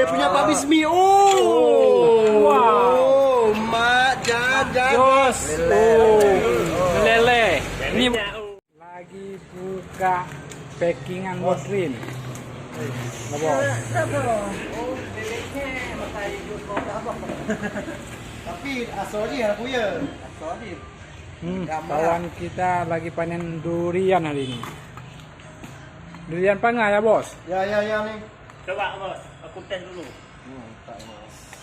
Punya Pak Bismi. Wow. Mak jajan. Jos. Lele. Ini lagi buka packingan Modrin. Tapi asori aku ya. Asori. Kawan kita lagi panen durian hari ini. Durian pangga ya bos? Ya nih. Coba bos, aku tes dulu. Tak mas.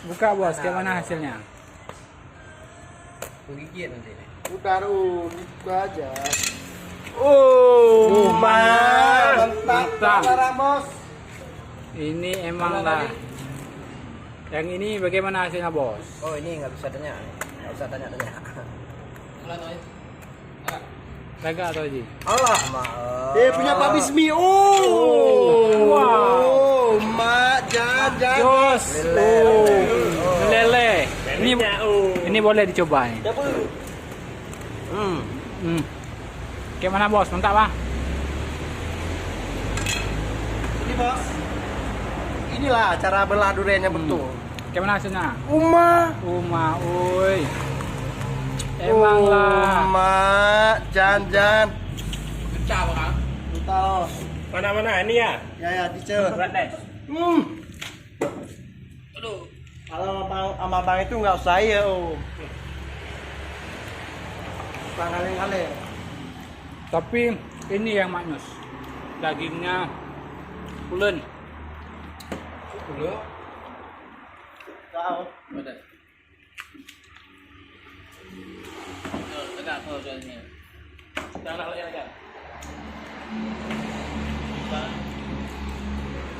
Buka bos, gimana hasilnya? Gigit nanti. Putar buka aja. Mantap. Parah bos. Ini emang lah. Yang ini bagaimana hasilnya bos? Oh ini nggak bisa tanya, nggak usah tanya. Lega atau Ji? Allah maaf. Punya Pak Bismi. Wow. Mak jajan. Jos. Lele. Ini boleh dicoba nih. Gimana bos? Mantap ah? Ini bos. Inilah cara belah duriannya betul. Gimana hasilnya? Uma, uy. Emang lah. Mak jajan. Pecah bang. Entah. Mana ini ya? Ya teacher. Berat deh. Aduh. Kalau sama bang itu nggak usah ya. Kaleng-kaleng. Tapi ini yang maknyus. Dagingnya pulen. Tahu. Tegak kau soalnya. Jangan lagi.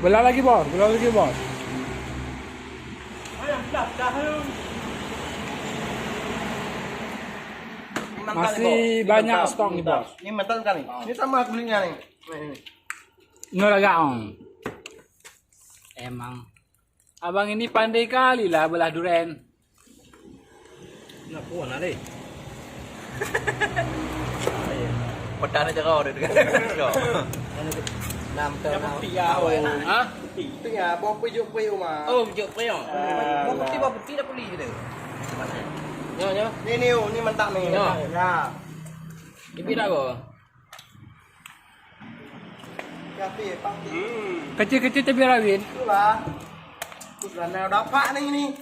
Belah lagi bos. Masih banyak stok nih bos. Ini mental kan nih. Ini sama belinya nih. Nih. Nolagaong. Emang abang ini pandai kali lah belah durian. Nak puan ada. Pedan aja kau deh. Nam tahun. Hah? Itu ya, bawa pujuk mah. Oh, pujuk peyong. Mau putih dah pulih gitu. Nyo. Ini mentak nih. Ya. Ya. Ibu dah kau. Tapi pasti. Kecil-kecil tapi rawin. Itulah. Sudah dapat nih ini.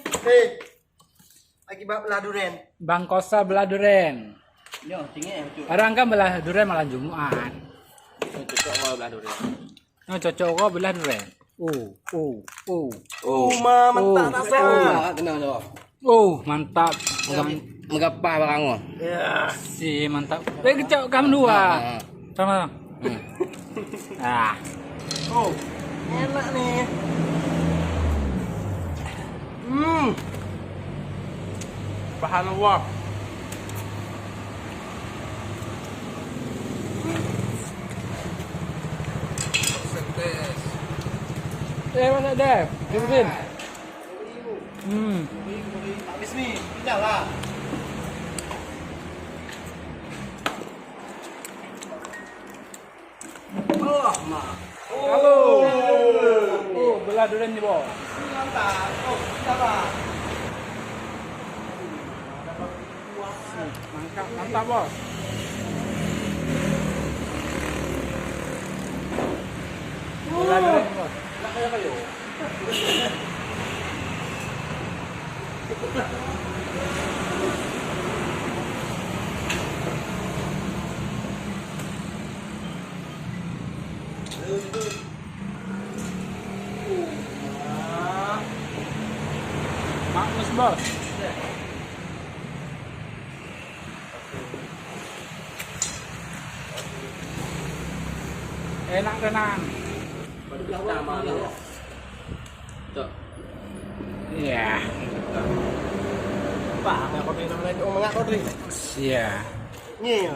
Akibat belah durian. Bang Kosa belah durian. Nyo, tinggi yang cukup. Orang kan belah durian malah Jumat. Cocok mau belah durian. Nah, cocok kok belah durian. Mentak rasa. Tenang jawab. Mantap. Mengapa barangmu? Ya. Si mantap. Kecok kamu dua. Sama. Enak nih. Bahan wah. Mana Dev? Kevin. Pak Bismi, pindah lah. Allah, mak. Halo. Belah durian nih, bos. Mantap. Sabar. Mantap, bos. Belah durian, bos. Magnus, bos. Enak tenang. Iya. Pak, kau bilang lagi omong kau dri. Iya. Nih.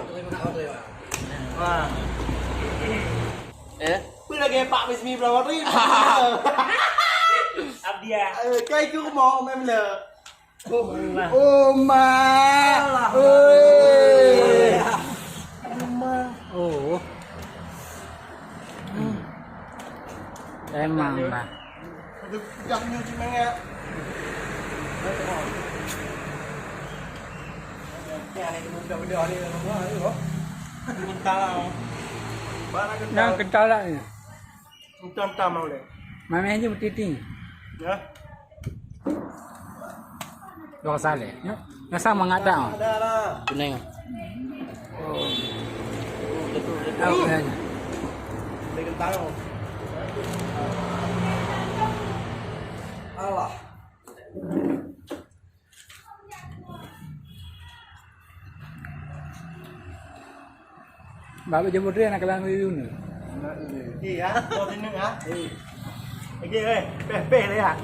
Wah. Bila lagi Pak Bismi berapa dri? Abdia. Cái chú mò em lờ. Oma. Emang lah. Được dặn như chị mang nghe. Nhà này cũng đầu đi là nó có ấy hả? Mình ta nào? Ba nó cái Yang kental lah ni. trăm trăm nào đấy. Main je bertiting. Nhá. Dua sale. Yang sama ngada. Ada lah. Kuning. Oh, ya. Đây kentang không? Alah. Bapak jemput dia nak kelang review ni. Gì hả? Cho thêm nữa hả? Cái kia ơi, bể đấy hả?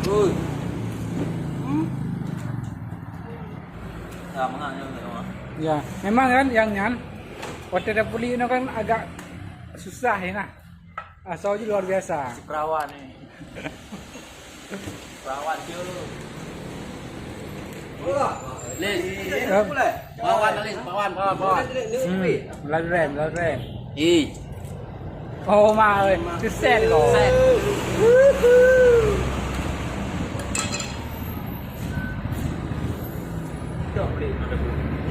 Ui. Sama enggak ya? Ya, memang kan yang nyan. Hotel Dapuli itu kan agak susah ya nah. Asal luar biasa. Si perawan nih. Perawan dia lu. Lis. Perawan Lis, perawan. Lalu rem. Ih. Oh ma ơi, cứ xe rồi.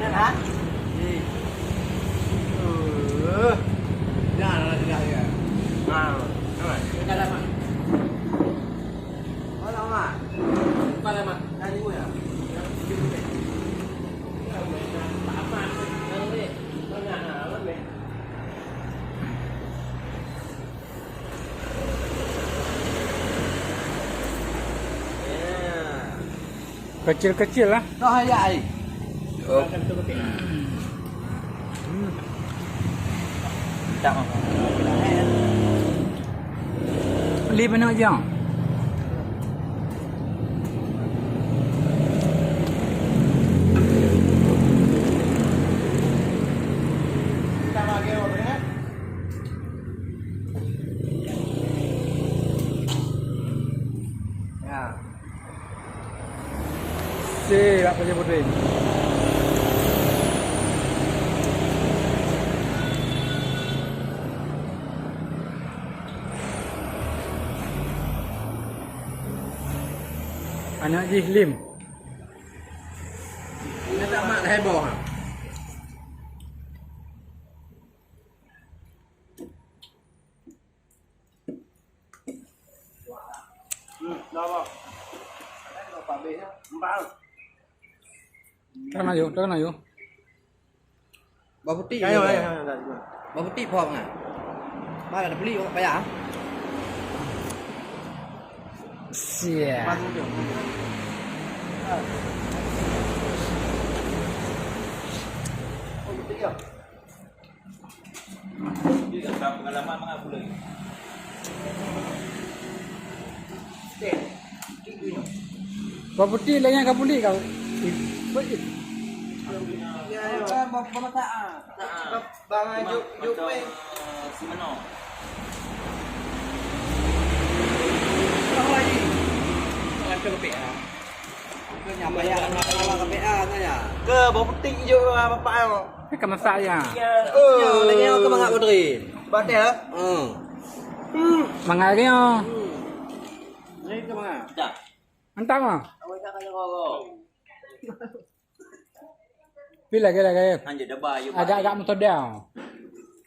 Nha hả? Jangan lah tidak ya. Nah, Enggak lama. oh lama. Enggak lama. Tadi gue ya. Kecil-kecil lah. Nó hơi dài. Chắc không? Beli mana je? Kita lagi orangnya. Ya. Si, apa jemput dia? Anak Jihlim. Nó đã mặn hay bò hả? Đâu không? Quả bể nhá. Bao. Tekan ayo. Bawang putih. Ayo, juga. ayo. Bawang putih pom nggak? Mana ada beli kok bayar? Siap. Masuk dia. Oh, betul ya. Dia tak pengalaman mana boleh. Bawang putih lagi yang kau beli kau. Ya, ayo. Pemetaan. Bang ayo, yuk weh. Semeno. Bang lagi. Jangan ke PA. Ke nyampe ya, ke PA tanya. Ke bawang putih je bapak ayo. Kan masak ya. Yo, lagi ke Mangak Putri. Batel. Mangarnya. Ini ke mana? Dah. Mantap ah. Awak tak kaya kau. Bila lagi. Anjir dah bayu. Agak-agak metodal.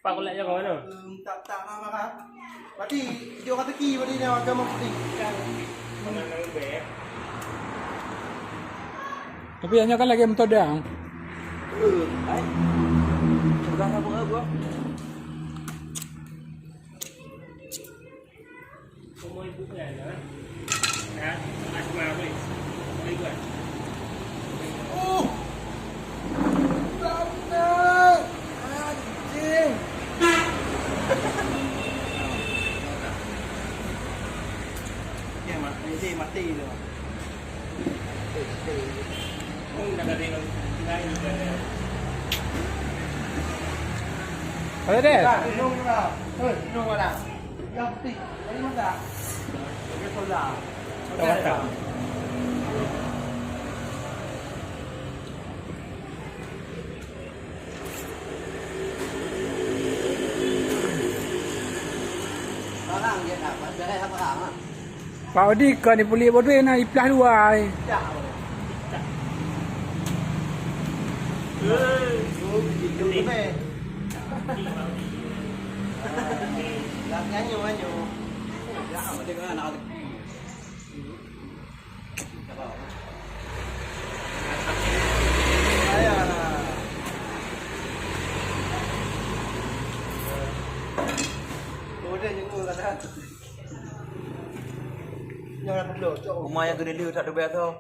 Pak kulak je kau tu. Tak nama kan. Berarti dia kata ki berarti dia agak bawang putih. Tapi hanya kan lagi metodal. Ai. Sudah apa gua? Como ibu ya, ya, asma wis, ibu. Anjing. Ya mati tu. Dah ada yang lain juga. Ada deh. Minum dah. Minum dah. Yang putih. Ini mana? Ini soda. Tawar tak? Pak Odi kau ni puli bodoh na iplah dua. Tak. Hidup ni. Nak nyanyi nyanyi. Ya, dia kan nak. Ayah. Boleh jenguk kan. Jangan perlu. Rumah yang gede dia tak ada bayar tau.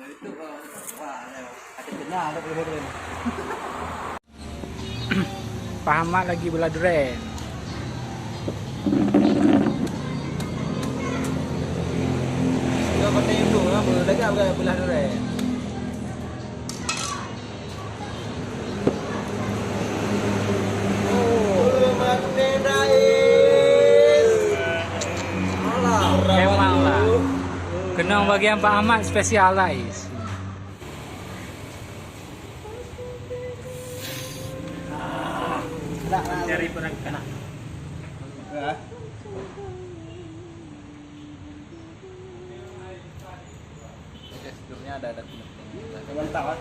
Itu wah, ada kenal ada boleh. Pak Ahmad lagi belah durian. Kau pakai itu lah, berdekat bukan belah durian. Memanglah. Kenang bagian Pak Ahmad specialize. Cari perang kena. Sebelumnya ada kuning. Mantap ah.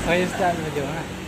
Saya start video lah.